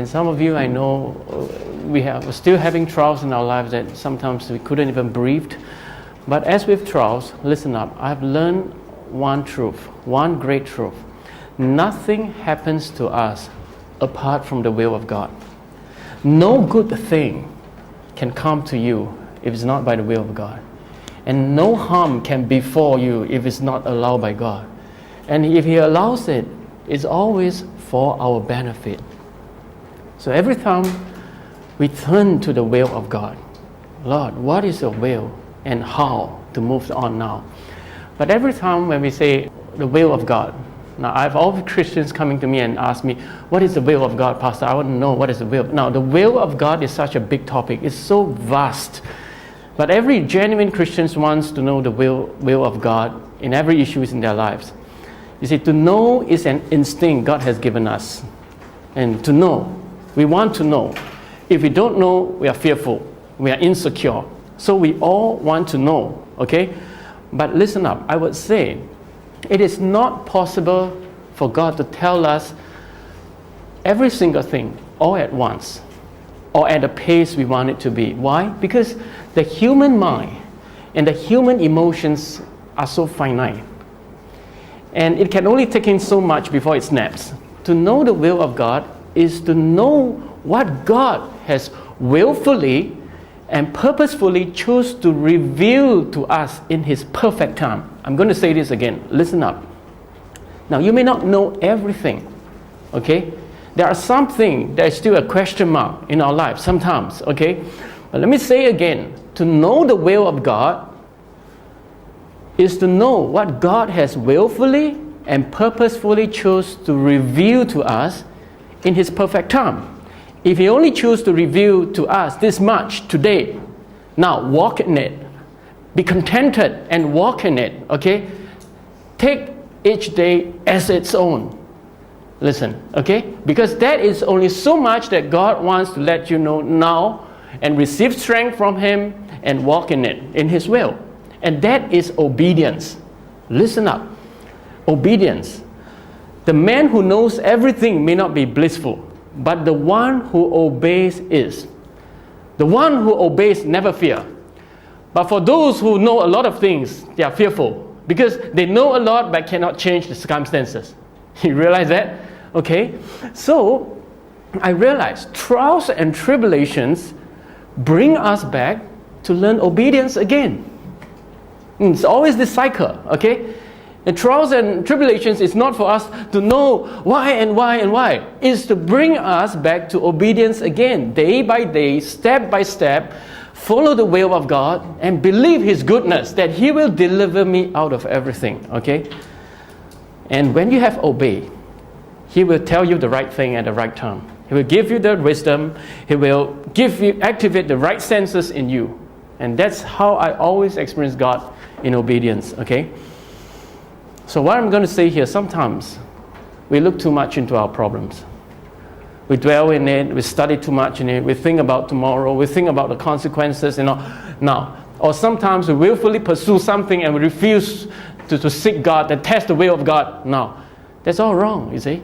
And some of you, I know, we're still having trials in our lives that sometimes we couldn't even breathe. But as with trials, listen up, I've learned one truth, one great truth. Nothing happens to us apart from the will of God. No good thing can come to you if it's not by the will of God. And no harm can befall you if it's not allowed by God. And if He allows it, it's always for our benefit. So every time we turn to the will of God, Lord, what is your will and how to move on now? But every time when we say the will of God, now I have all Christians coming to me and ask me, what is the will of God, Pastor? I want to know what is the will. Now the will of God is such a big topic. It's so vast. But every genuine Christian wants to know the will of God in every issue in their lives. You see, to know is an instinct God has given us. And to know, we want to know. If we don't know, we are fearful. We are insecure. So we all want to know, okay? But listen up, I would say, it is not possible for God to tell us every single thing all at once or at the pace we want it to be. Why? Because the human mind and the human emotions are so finite. And it can only take in so much before it snaps. To know the will of God is to know what God has willfully and purposefully chose to reveal to us in His perfect time. I'm going to say this again. Listen up. Now, you may not know everything, okay? There are something that is still a question mark in our life sometimes, okay? But let me say again, to know the will of God is to know what God has willfully and purposefully chose to reveal to us in His perfect time. If He only chose to reveal to us this much today, now walk in it. Be contented and walk in it, okay? Take each day as its own. Listen, okay? Because that is only so much that God wants to let you know now and receive strength from Him and walk in it, in His will. And that is obedience. Listen up. Obedience. The man who knows everything may not be blissful, but the one who obeys is. The one who obeys never fear. But for those who know a lot of things, they are fearful because they know a lot but cannot change the circumstances. You realize that? Okay? So, I realized trials and tribulations bring us back to learn obedience again. It's always this cycle, okay? And trials and tribulations is not for us to know why and why and why. It's to bring us back to obedience again, day by day, step by step, follow the will of God and believe His goodness that He will deliver me out of everything, okay? And when you have obeyed, He will tell you the right thing at the right time. He will give you the wisdom. He will activate the right senses in you. And that's how I always experience God in obedience, okay? So what I'm going to say here, sometimes we look too much into our problems. We dwell in it, we study too much in it, we think about tomorrow, we think about the consequences, Now, or sometimes we willfully pursue something and we refuse to seek God and test the will of God. Now, that's all wrong, you see.